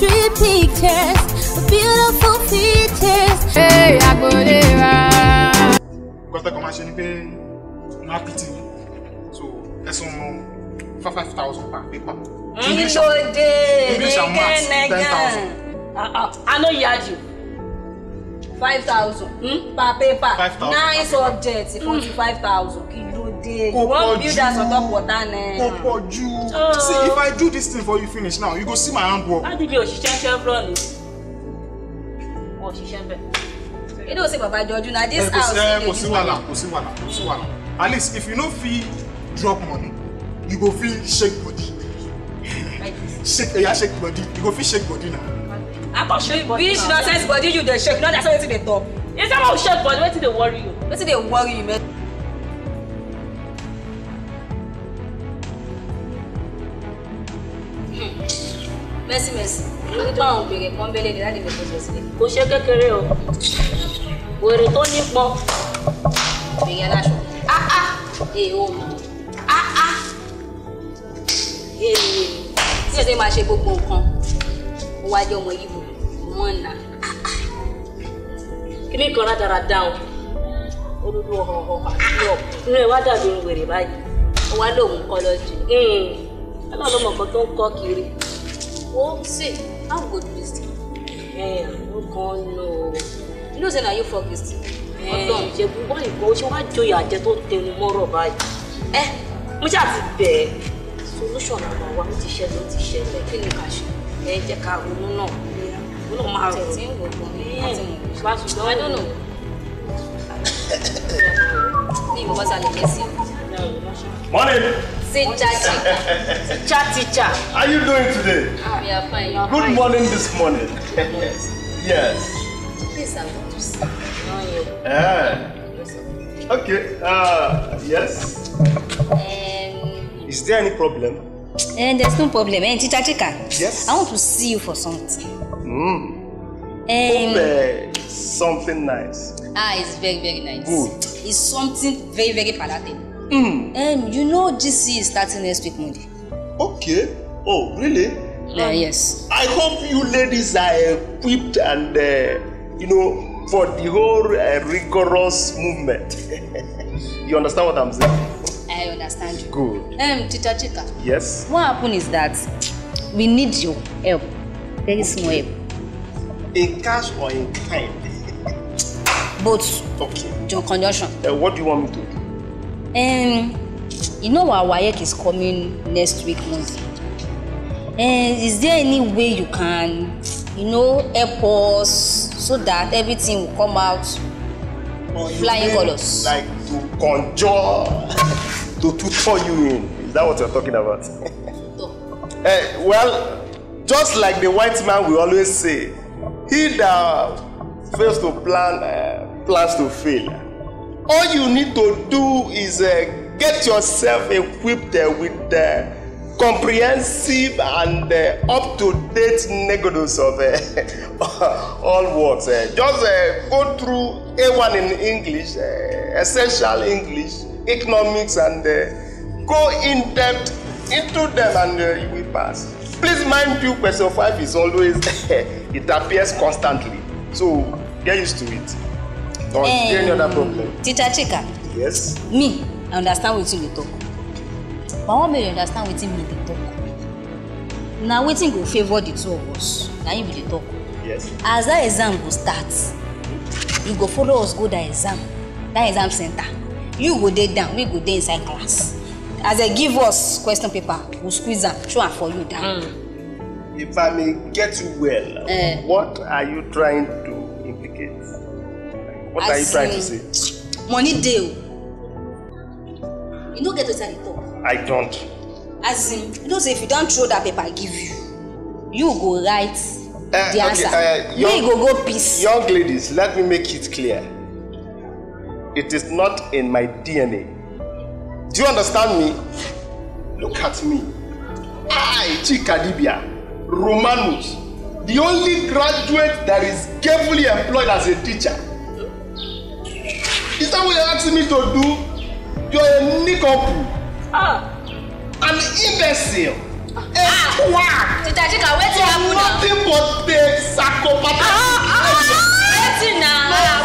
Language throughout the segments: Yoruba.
Street pictures, beautiful features. Hey, Agbodera. Because the commercial pay marketing, so that's on 5,000 per paper. English and maths 10,000. I know you had you. 5,000 per paper. 5,000. 9 subjects, 45,000. You won't build us on top of that. See, if I do this thing for you finish now, you go see my handwork. How did you Chevron? You don't say Baba George, now this house. At least if you no fee drop money, you go feel shake body. Shake body. You go feel shake body now. I can't shake body. Which nonsense body you dey shake? No, that's why they talk. It's about shake body. What did they worry you? What did they worry you, man? Merci. Lórí tó àwọn òbèrè kan bẹ́lẹ̀ ní láti lè fọ́sọ̀ sílẹ̀. Kò ṣe kékeré o. Wèrè tó nípọn. Bèrè aláṣọ. Èèwọ̀ mi. Tí ẹ̀sẹ̀ máa ṣe gbogbo nǹkan, ó wá jẹ́ ọmọ Ìgbò, wọ́n nà. Kí ni kan rádaràda o? Olúdó ọ̀họ̀. Inú ẹ̀ wá dàbí wèrè báyìí. Ó wá lóun kọ́ lọ́jọ́. Ọlọ́run mọ̀ nǹkan tó ń kọ́ kiri. Oh, see, how we go do this thing? No. You know, say now you fuck this thing. Je boy go, she want joy aje tó tẹnu mọ́rọ̀ báyìí. Mo ṣá ti bẹ̀. Solution number 1 ti ṣẹlẹ̀. Kí ni ká ṣe? Jẹ́ ká ronú náà. Mo náà máa rò. I don't know. Ni mo bá sale lesi. Morning. Teacher. How are you doing today? We are fine. Good morning this morning. Yes. Please, I want to see. Okay. Yes. Is there any problem? There's no problem. Teacher Chika. Yes. I want to see you for something. Something nice. It's very, very nice. Good. It's something very, very palatable. You know GC is starting next week Monday. Okay. Oh, really? Yes. I hope you ladies are equipped and, for the whole rigorous movement. You understand what I'm saying? I understand you. Good. Teacher Chika. Yes? What happened is that we need your help. Very small help. In cash or in kind? Both. Okay. Your conjunction. What do you want me to do? You know our WAEC is coming next week Monday. Is there any way you can, help us so that everything will come out flying colors? Like to conjure, to tutor you in. Is that what you're talking about? Well, just like the white man we always say, he that fails to plan, plans to fail. All you need to do is get yourself equipped with comprehensive and up-to-date negatives of all works. Just go through A1 in English, essential English, economics, and go in depth into them, and you will pass. Please mind you, question 5 is always it appears constantly, so get used to it. Or any other problem? Teacher Chika. Yes. Me, I understand what you talk. But what make you understand what me dey talk? Now wetin go favour the two of us? Now you be the talk. Yes. As that exam go start, you go follow us go that exam center. You go dey down, we go dey inside class. As they give us question paper, we'll squeeze am, show am for you down. If I may get you well, what are you trying to implicate? What are you trying to say? Money deal. You don't get to tell the talk. I don't. As in, you know, say if you don't throw that paper I give you, you go write the answer. We go peace. Young ladies, let me make it clear. It is not in my DNA. Do you understand me? Look at me. I, Chikadibia, Romanus, the only graduate that is gainfully employed as a teacher. Is that what you're asking me to do? You're a nincompoop. An imbecile. A Teacher Chika, wetin happen now? Nothing but the psychopath. Wetin na?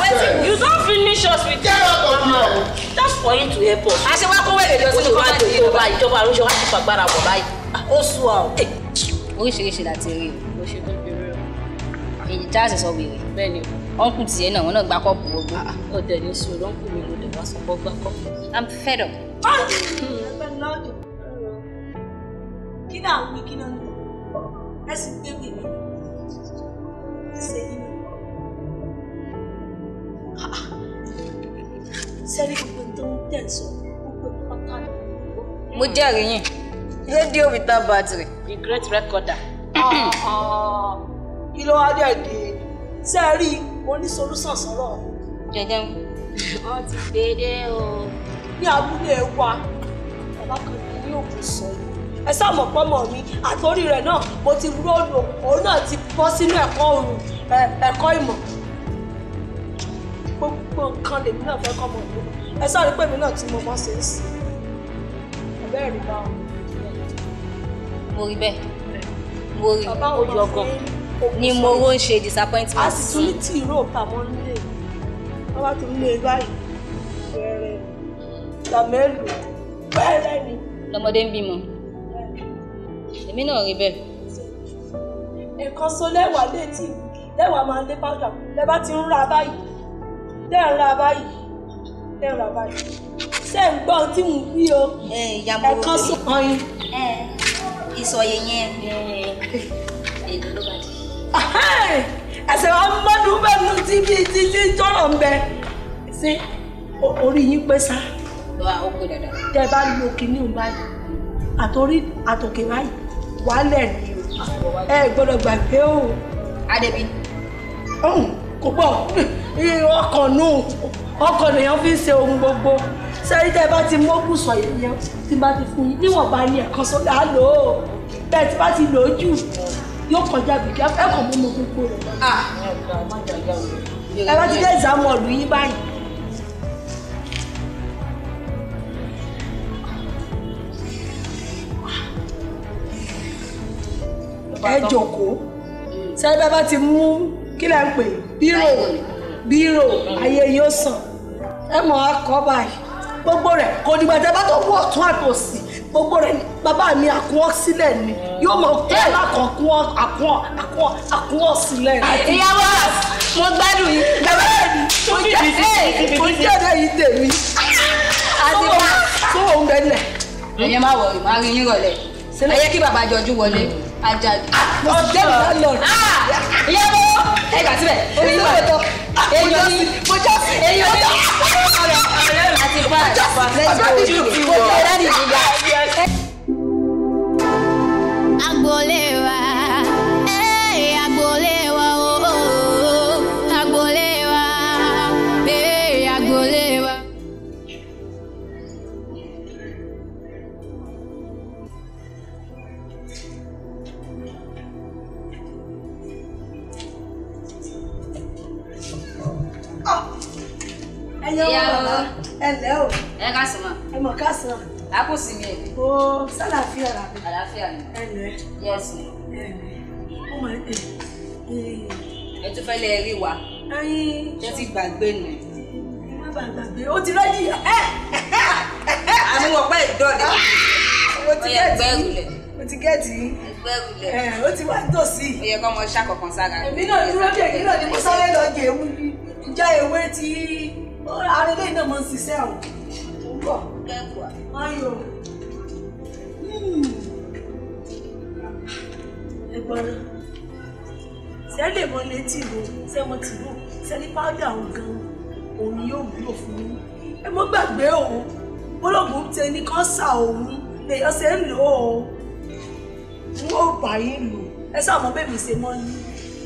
Wetin? You don't finish us with Get out of here. Just for him to help us. Àṣẹ wá kó wẹ̀rẹ̀ lọ sínú kọ́mọ̀tì yìí lọ báyìí. Ìjọba àrùn ṣe wá ti fagbára wọ̀ báyìí. Ó sú wa o. Oríṣiríṣi láti rí o. Mo ṣe tó fi rí o. Èyí Charles sọ wèrè. Bẹ́ẹ̀ni Ọ̀nkù tiẹ̀ náà wọ́n náà gba kọ́ọ̀pù gbogbo. ó dẹ̀ ní sùúrù ló ń kú mi ló dẹ̀ wá sọ fọ́ gbá kọ́. I'm fed up. Kí náà wí kí náà lò? Ẹ sì gbé wèrè. Ẹ ṣe yín. Sẹ́rí gbogbo tó ń tẹ̀sán gbogbo pátá ni. Mo jẹ́rìí yín. Rédíò without battery. The great recorder. Kí ló wá dẹ̀ dé? Sẹ́rí mo ní solúsàn sọ̀rọ̀. Jẹjẹ. Wọ́n ti dédé o. Ní abúlé wa, bàbá kan ní òkú sọ yìí. Ẹ sáàmọ̀ pọ́mọ mi, àtòrí rẹ̀ náà mo ti rólò, òun náà ti bọ́ sínú ẹ̀kọ́ òrùn, ẹ̀kọ́ ìmọ̀. Gbogbo nǹkan lèmi náà fẹ́ kọ́mọ mi. Ẹ sáré pé mi náà tí mo mọ̀ ṣe ń sìn. Ẹ̀bẹ́ rí bá wọn. Mo rí bẹ́ẹ̀. Mo rí. Bàbá wọn máa fún Ni mo ro ń ṣe disappointment. A sì tún ní tí ìró pamọ́ nílé. Wọ́n bá tún lé báyìí. Bẹ̀rẹ̀ làmẹ́lù. Bẹ́ẹ̀rẹ̀ ni. Lọmọdé ń bímọ. Èmi náà rí bẹ́ẹ̀. Nǹkan so lẹ́wà létí. Lẹ́wà máa ń lé powder. Lẹ́bá ti ń ra báyìí. Tẹ́ ń ra báyìí. Tẹ́ ń ra báyìí. Ṣé ń gbọ́ tí mò ń wí o? Ìyá mo Ẹ̀kan so ọyìn. Ìsọ̀yè yẹn. Èdè ló bá jẹ. Ẹsẹ̀ wa mọ́dún bẹ́ẹ̀ mú títí tọ́rọ̀ ń bẹ. Ṣé orí yín pé sá? Wà ó pè dáadáa. Tẹ́ bá lo kinní ń báyìí. Àtòrí àtòkè báyìí. Wálẹ̀ ni o. Ẹ gbọ́dọ̀ gbàgbé o. Adébí. Kò pọ̀. Ọkàn nù. Ọkàn lèèyàn fi ń ṣe ohun gbogbo. Sẹ́yìn tẹ́ bá ti mọ́kù sọ yẹn tí bá ti fún yín níwọ̀n bá ní ẹ̀kan sọ́dọ̀ á lò ó. Bẹ́ẹ̀ tí bá ti lò ó jù yóò kọjá bìkẹ́ ẹ̀kọ́ mú mo gbogbo rẹ̀. Ẹ bá ti dé ìzámù ọ̀lù yín báyìí. Ẹ jókòó. Sẹ́yìn bẹ́ẹ̀ bá ti mú kí lẹ́ ń pè bírò ayé yóò sàn. Ẹ mọ̀ á kọ́ báyìí. Gbogbo rẹ̀ kò dìgbà tẹ́ bá tó wọ̀ ọ̀tún àtòsí. Gbogbo rẹ̀ ni bàbá mi àkúọ́ sílẹ̀ ni yóò mọ̀ pé alákọ̀ọ́kún àkúọ́ sílẹ̀. Ìyàwó mo gbádùn yín. Mo jẹ́ ẹ̀dá yìí tèmi. Àti wá. Tó òun bẹ̀lẹ̀. Ẹ̀yẹ́ má wọ̀rì, má rí yín rọ̀lẹ́. Ẹ yẹ kí bàbá jọjú wọlé. Ajá. Mo jẹ́ ìyá lọ. Ìyàwó ẹ gbà síbẹ̀. Omi yóò wẹ̀ tọ́. Èyàn ni. Mo jọ́ sí. Èyàn ni. Àti bá let's go. Ẹ̀rọ ni ìyá. Agbolewa, agbolewa, agbolewa, agbolewa. Ìyàwó ẹ lẹ́ o. Ẹ ká sùn mọ́. Ẹ mọ̀ ká sàn. A kò sí mi ẹ̀mí. Ó sálàáfíà rà mí. Àlàáfíà ni. Ẹ lẹ́. Yẹ́sì. Ó mọ̀ Ẹ tún fẹ́ lè rí wa. ẹyin. Ṣé ti gbàgbé nù? Má bàa gbàgbé. Ó ti rẹ́dí. Àmì wọ̀ pẹ́ ìdọ́ọ̀dẹ. Mo ti gẹ́ẹ̀tì. Mo ti gẹ́ẹ̀tì. Ẹgbẹ́rúlẹ̀. Ó ti wá tòsí. Ó yẹ kọ́ ọmọ ṣàkọ̀kan sára. Èmi náà dúró dé èyí náà ni mo sáré lọ jẹ ewu bí. Ǹjẹ́ ewé tí arélé náà máa ń ṣiṣẹ́ o? Ó ń bọ̀. Ayọ̀. Ẹ̀gbọ́n náà. Ṣé lè mọ létí ìlú? Ṣé mo ti lù? Ṣé ní pàdé àwọn gan-an? Òun ni yóò wúlò fún mi. Ẹ mọ́ gbàgbé òun. Bọ́lọ̀gùn tẹ ní kán sà òun. Lèyàn ṣe ń lò ó. N ó bá yín lò. Ẹ sáà mọ bẹ́ẹ̀ mi ṣe mọ́ yín.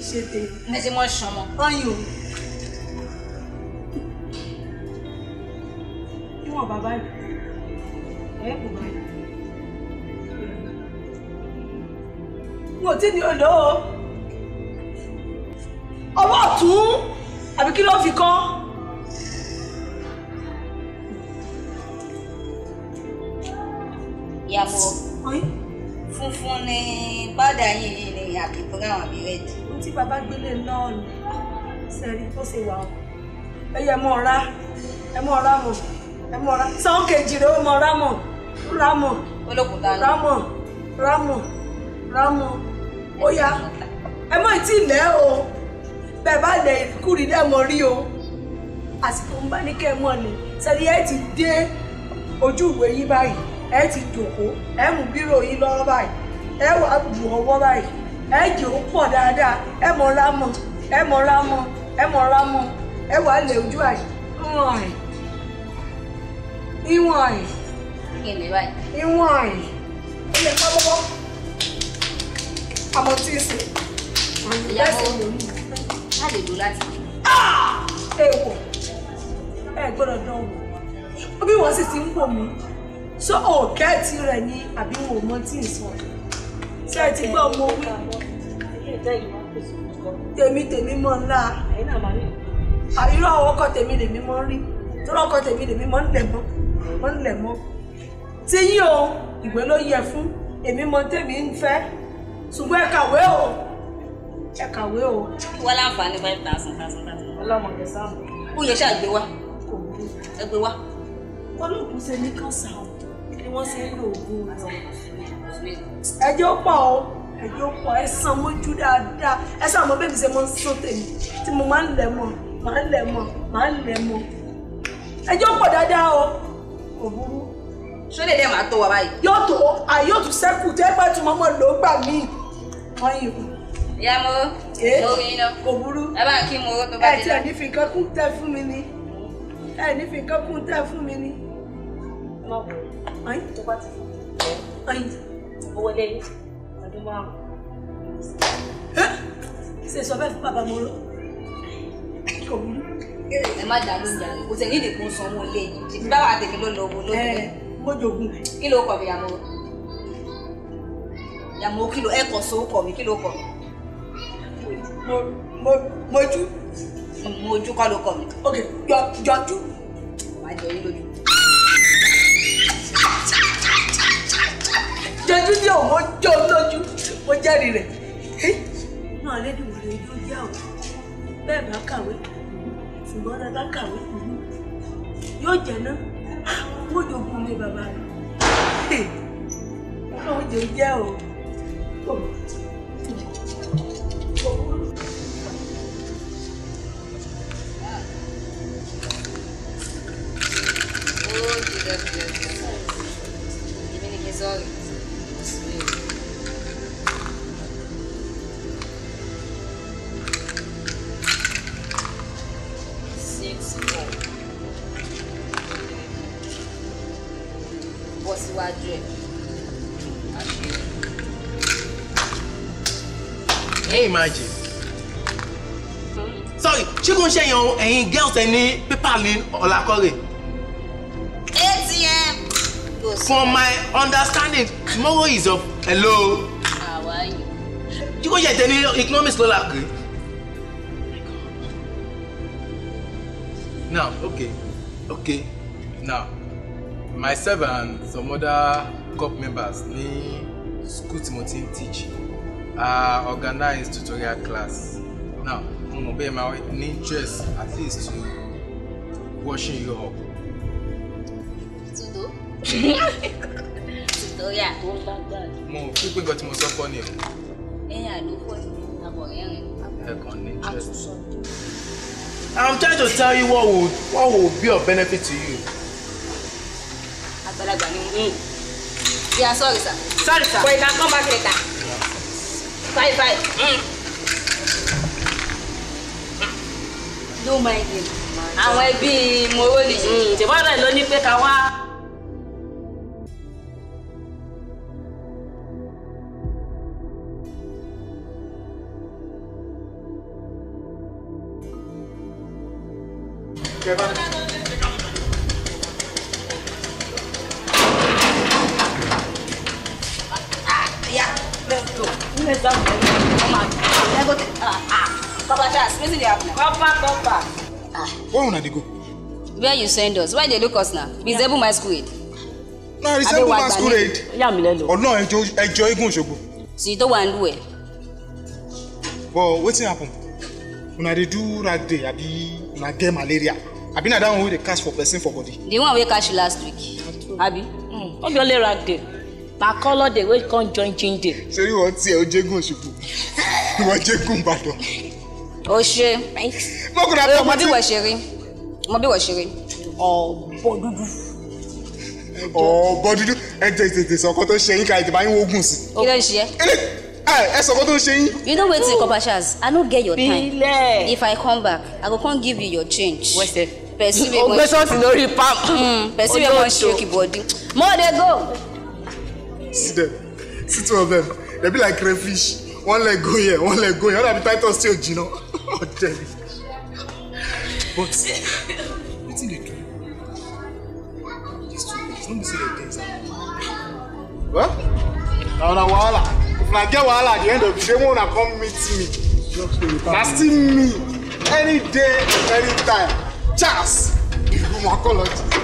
Ṣe tèmi. Ẹ ti mọ́ ṣan mọ́. Ayọ̀. Níwọ̀n bàbá yìí. Ẹ kò báyìí. Mo ti ní odò o. Ọwọ́ ọ̀tún àbí kí ló fi kọ́? Ìyàwó funfun ni bọ́dà yìí ni àbí brown àbí red. Ohun tí bàbá gbélé náà ni sẹ́rí ó ṣe wà ó. Ẹyẹ mọ̀ ra mọ̀ sàn kejì rẹ̀ ó mọ̀ ra mọ̀ olókùúta ni. Rámọ̀ ó yá ẹ mọ̀ tí ilẹ̀ o bẹ́ẹ̀ bá lẹ̀ kúrì dẹ́ mọ̀ rí o àsìkò ń bá ní kẹ́ ẹ mọ̀ ni sẹ́rí ẹ ti dé ojú ìwé yín báyìí ẹ ti jòkó ẹ mú bírò yín lọ́wọ́ báyìí ẹ wà bù ọwọ́ báyìí ẹ jẹ́ ó pọ̀ dáadáa ẹ mọ̀ rámọ̀ ẹ wà lè ojú àyè ìwọ̀n àyè ilé pápápá àmọ́ tí ì sè ìyàwó láti lò láti. èèwọ̀ ẹ gbọ́dọ̀ dán wò bí wọ́n sì ti ń pò mí ṣó òkẹ́ẹ̀tì rẹ̀ ni àbí wọn ò mọ tí ì sọ ṣé ẹ ti gbọ́ ọmọ wí tèmi mọ́ ńlá irú àwọn ọkọ tèmi lèmi mọ́ rí torí ọkọ tèmi lèmi mọ́ ń lẹ̀ mọ́ tí yín o ìwé ló yẹ fún èmi mọ tèmi ń fẹ́ ṣùgbọ́n ẹ kàwé o. wọ́n láǹfààní 5,000. ọlọ́mọdé sáà ó yẹ ṣáà gbé wá ẹgbẹ́ wá. olóògùn ṣe ní kánṣá ni wọ́n ṣe ń lo oògùn lọ. ẹjọ́ pọ̀ ẹ sàn mójú dáadáa ẹ sàn mọ́ bẹ́ẹ̀ mi ṣe mọ́ ń sán tèmi tí mo máa ń lẹ̀ mọ́ ẹjọ́ pọ̀ dáadáa o kò burú. ṣó lè dẹ́ máa tó wa báyìí. yóò tún sẹ́kù tó ẹgbẹ́ tí mo mọ̀ ló gbà mí. wọ́n yìí kù. ìyá mo rí iná. kò burú. ẹ bá kí mo owó tó bá dé náà. ẹ tí ẹ ní fi nǹkan kún tẹ́ fún mi ni. ayin tó bá ti fún ayin owó lẹ́yìn ọdún márùn-ún. ṣe sọ bẹ́ẹ̀ fún bàbá mo rọ. kò burú. ẹ má dà lóúnjẹ rẹ kò tẹ ní ìdìkún sanwó ilé yìí ṣètì báwa tèmi ló lọ owó lóde. mo jogun. kí ló kọ mi yàmó kí ló ẹ kọ so kọ mi kí ló kọ mi. mojú kọ́ ló kọ mi. ok jọjú. wàá jọ yín lójú. jọjú ní òun mo jọ lójú mo jẹ́rìí rẹ̀. náà lédùn rẹ̀ yóò yá o bẹ́ẹ̀ bá kàwé ṣùgbọ́n dáadáa kàwé yóò jẹ́ náà wọ́n jogun ní bàbá rẹ̀ ọlọ́run jẹ́ o. Imagine. Sorry, ṣé kò ń ṣe yan ẹ̀yin girls ẹ ní pépà ní ọ̀làkọ́rẹ̀? ATM. From my understanding, tomorrow is up. Hello. How are you? Ṣé kò ṣe tẹ ní economics lọ́làkọ́rẹ̀? Now, okay. Now, myself and some other corp members ní school tí mo ti ń teach. Organized tutorial class. Now, I'm going to be my interest at least to washing you up. Tutorial. More people got to suffer you. I'm trying to tell you what would be of benefit to you. Yeah, sorry, sir. Sorry, sir. But you can come back later. 5. No mind him. Àwọn ẹbí Moroli. Ṣèbọ́n rẹ̀ ló ní pé ká wá. Yeah, let's go. Let's go. Papa Charles, wetin dey happen? Kọ́pà. Where una dey go? Where you send us? Why they look us now? Be Zebu my school. Na resemble masquerade. Yà mí lẹ́nu. Ọlọ́run ẹjọ́ eégún Òṣogbo. sì tó wà ń lù ẹ. But wetin happen? Una dey do rag day abi una get malaria? Abi na that one wey dey catch for person for body? The one wey catch you last week. Abi. No be only rag day. Na colour day wey come join gin day. Ṣé ìwọ tiẹ̀ o jégún Òṣogbo? Ìwọ jégún Ìbàdàn. O ṣe. Mọ́kùnrin àpò Ọmọ bí wọ́n ṣe rí. Ọmọ bí wọ́n ṣe rí. Ọ̀bọ dúdú. Ọ̀bọ dúdú. Ẹ jẹ́ ìtètè sọ̀kọ́ tó ṣe yín ká ìdìbò ayé ogun sí. Kí ló ń ṣe ẹ́? Ẹ sọ̀kọ́ tó ṣe yín. You know wetin Kopashas? I no get your time. Bílẹ̀. If I come back, I go come give you your change. Wẹ́sẹ̀. Person wey O wan gbé ṣọ́ọ̀tì lórí pam. person wey wan shake body. More dey go. See them. See two of them. They be like crayfish. One leg go here, one leg go here. Other be Titus still, you know. Oh, damn. But wetin dey do? These two ladies, no be say they dance. Well, na wahala. If na get wahala at the end of the day, una come meet me. Na still me. Any day, any time. Charles, Rheumatology.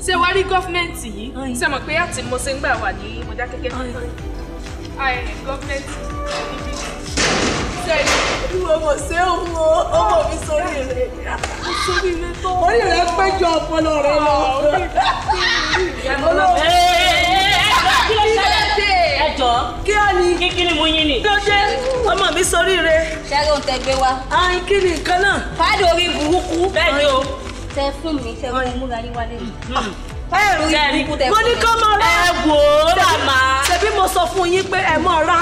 Ṣé wá rí gọ́fìmẹ̀ntì yìí ṣe mọ̀ pé àti mo ṣe ń gbà wà ní Mọdákẹ́kẹ́ gọ́fìmẹ̀ntì níbi ṣe ọmọ ṣé ọmọ mi sórí rẹ̀ tó orí rẹ̀ péjọ ọpọlọ rẹ̀ lọ. Kí á ní kí ni mo yín ni. lóde ọmọ mi sórí rẹ̀. Ṣẹ́gun tẹ gbé wa. Àìn kí ni nǹkan náà. Fáàdì orí burúkú. Bẹ́ẹ̀ ni o. Tẹ fún mi, tẹ fún mi múra yín wálé. Fáàdì orí burúkú tẹ fún mi. Mo ní kọ́ mọ rẹ̀. Ẹ wò ó màmá. Ṣebí mo sọ fún yín pé ẹ mọ̀ ra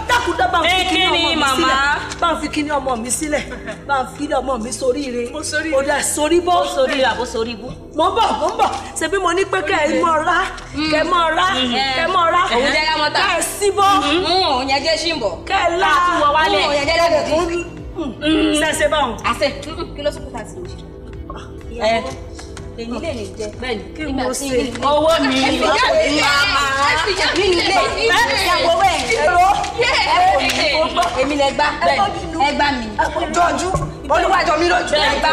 dákúndá bá ń fi kíní ọmọ mi sílẹ̀ bá ń fi kíní ọmọ mi sílẹ̀ bá ń fi ọmọ mi soríire ó dà sorí bọ́ soríire àbó sorí bú. mo ń bọ̀ ṣebí mo ní pé kẹ́ ẹ mọ̀ ra kẹ́ mọ̀ ra kẹ́ mọ̀ ra òun jẹ́ yámọ́ta kẹ́ ẹ síbọ̀ òun yẹn jẹ́ ṣìǹbọ̀ kẹ́ ẹ la wọ wálẹ̀ òun yẹn jẹ́ dẹ́gbẹ̀ẹ́ ṣẹ̀ṣẹ̀ báwọn. àṣẹ kí ló sọ fún tàṣí òṣì èyí lè ní jẹ bẹ́ẹ̀ni kí mo ṣe owó mi nínú ilé ìyàwó èmi lẹ gbá ẹgbá mi jọjú olúwàjọ mi lójú ẹgbá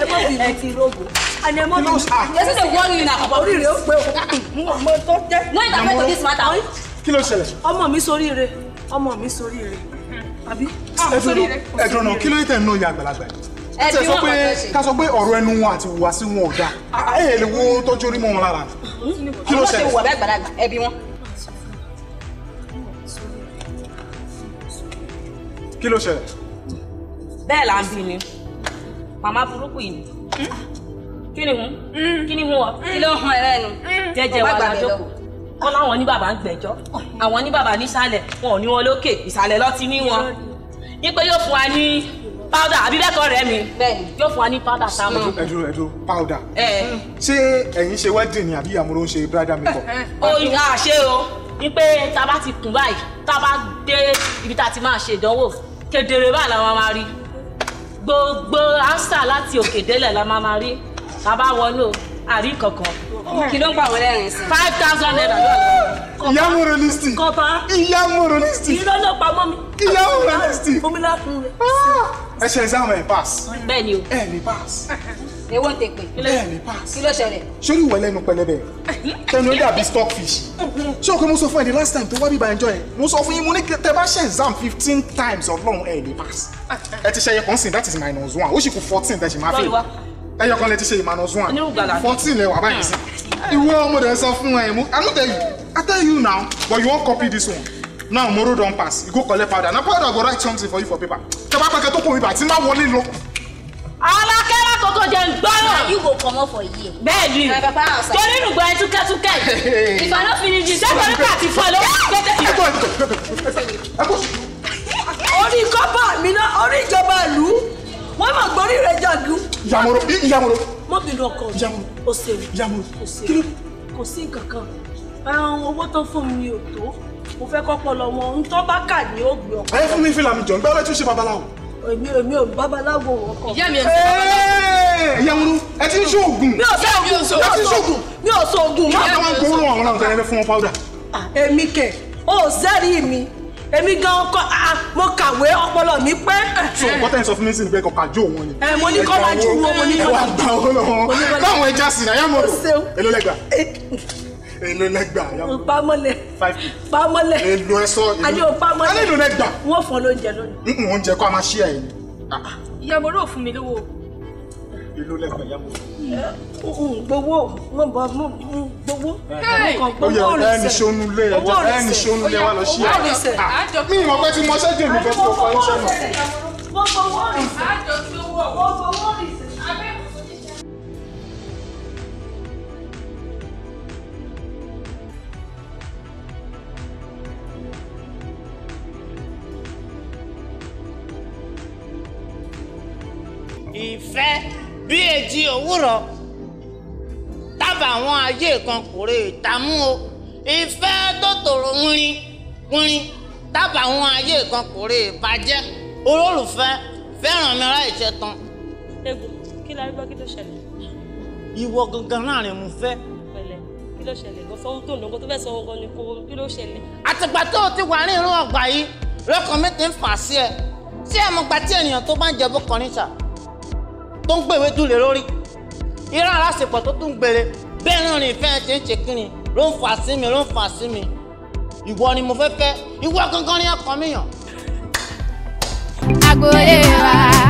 ẹgbọ́ bí mo ti rògbò àní ẹmọ́ mi yẹsí lè wọ́n ní àkọ́kọ́ orí rẹ̀ ó pé ọmọ tó jẹ́ no interfere to this matter. kí ló ṣẹlẹ̀. ọmọ mi soríire àbí. ẹ̀dùn náà kí ló yẹ tẹ̀ ń ná ìyá àgbàlagbà yìí. ká sọ pé ọ̀rọ̀ ẹnu wọn àti ìhùwàsí wọn ò dáa ẹ̀ lè wo tọ́jú orí mọ́ wọn lára. kí ló ṣẹlẹ̀. wọ́n ṣe wà bẹ́ẹ̀ ẹbí wọn. kí ló ṣẹlẹ̀. bẹ́ẹ̀ là ń bí ni màmá burúkú yìí kí ni hun wọ kí ló hàn ẹ lẹ́nu. jẹ́jẹ́ wà lájókòó kọ́ láwọn ní bàbá ń gbẹ́jọ́ àwọn ní bàbá nísàlẹ̀ wọn ò ní wọn lókè ìsàlẹ̀ lọ́tí ní wọn ní pé yóò fún wa ní powder àbí bẹ́ẹ̀ kọ́ rẹ̀ mi yóò fún wa ní powder sáwọn. ẹ̀dùn powder. ṣé ẹ̀yin ṣe wedding ni àbí ìyàmúrò ń ṣe bridal makeup. oyin àṣe o ní pé tá a bá ti kùn báyìí tá a bá dé ibi tá a ti máa ṣe ìdánwò kedere báyìí la máa rí gbogbo answer láti òkè délẹ̀ la máa rí tá a bá wọnú àrí kankan. kí ló ń pa àwọn ẹlẹ́rìn sí. 5,000 naira lọ́la. ìyá moralistic. kọ́ba. ìyá moralistic. irọ́ ló pa mọ́ mi. ìyá moralistic. fún mi lákùn rẹ̀. ẹ ṣe exam ẹ pass. bẹ́ẹ̀ ni o. ẹ ní pass. èwo ń tèpè. ẹ ní pass. kí ló ṣẹlẹ̀. sórí ìwọ lẹ́nu pẹlẹbẹ tẹnu ó dàbí stockfish. ṣé o kò mo sọ fún ẹ the last time tó wá bíbá ẹjọ́ ẹ mo sọ fún yín mo ní tẹ bá ṣe exam 15 times ọlọ́run ẹ ní pass. ẹ ti ṣe ẹyẹ kan sìn that is -1 ó sì kù 14 tẹ ṣì máa fail. ẹyọ kan lè ti ṣe -1 14 lẹ wà báyìí sí. ìwọ ọmọdé sọ fún ẹ I tell you now but you wan copy this one now moro don pass you go collect powder na powder go write something for you for paper tẹ́bá pẹ́kẹ́ tó kó mi bá tí má wọlé lọ. alákẹ́lá kòkó jẹ́ ń gbọ́rọ̀. you go comot for here. bẹ́ẹ̀ ni torí nùgbọ́ ẹ túkẹ́túkẹ́ if I no finish this ṣé torí pé àti fọ́ ló orí kọ́pà mi náà orí ìjọba ìlú wọ́n máa gbórí rẹ̀ jàdú. ìyàmúrò. mo bínú ọkọ mi o ṣeun kò sí nǹkan kan owó tó fún mi ò tó mo fẹ́ kọ́pọ̀ lọ wọn ń tọ́ bá kà ní ògbé ọkọ. ẹ fún mi fìlà mi jọ ń gbẹ́rẹ́ tún ṣe babaláwo. èmi ò babaláwo ọkọ. ìyá mi ò sọ. ìyàmúrò ẹ ti ń ṣe oògùn. mi ò sọ oògùn. máa ń gbóòórùn àwọn ọ̀nà tẹ́lẹ̀ fún wọn powder. èmi kẹ̀ ó zẹ́rìí mi èmi gan kọ mo kàwé ọpọlọ mi pé. so bọ́tẹ́ sọ fún mi sí ni pé kò kájú òun ni. mo ní kọ́ lájú wo mo ní kọ́ lájú. ẹ wá gbà ó lọ́wọ́ báwọn ẹja sì náà yá mọ̀ èlò lẹ́gbà yá. pamọ́lẹ̀ 5k. pamọ́lẹ̀. èlò ẹ sọ èlò. àní o pamọ́lẹ̀. àní èlò lẹ́gbà. wọ́n fún ọ lóúnjẹ lónìí. oúnjẹ kọ́ a máa ṣí ẹ̀ ni. ìyàwó rò fún mi lówó. èlò lẹ́gbà yá mọ̀. gbowó wọn bọ gbowó. ó yẹ ẹni ṣonúlé wa lọ ṣí ẹ. mi ìmọ̀ pé tí mo ṣe jẹ́ mi fẹ́ tó fọ iṣẹ́ náà. ìfẹ́ bí èjì òwúrọ̀ tábà àwọn ayé kan kò rè dààmú o ìfẹ́ tó tòrò wúrin tábà àwọn ayé kan kò rè bàjẹ́ olólùfẹ́ fẹ́ràn mi ra ìṣẹ́ tán. egbò kí la rí gbọ́ kí ló ṣẹlẹ̀. ìwọ gangan láàrin mo fẹ́. pẹ̀lẹ́ kí ló ṣẹlẹ̀ gan sọ tó nǹkan tó fẹ́ sọ gan ni kí ló ṣẹlẹ̀. àtìgbà tó o ti wà ní irun ọgbà yìí lọ́kàn mi ti ń fà sí ẹ tí ẹ mọ̀ gbà tí ènìyàn tó bá ń jẹ bókan níta tó ń gbèwé dúlé lórí irú aláṣepọ̀ tó tún gbére bẹ́ẹ̀ náà ni ìfẹ́ ṣe ń ṣe kíni ló ń fà sí mi ìwọ ni mo fẹ́ ìwọ gangan ni ọkàn mi yàn. Agboolé wa.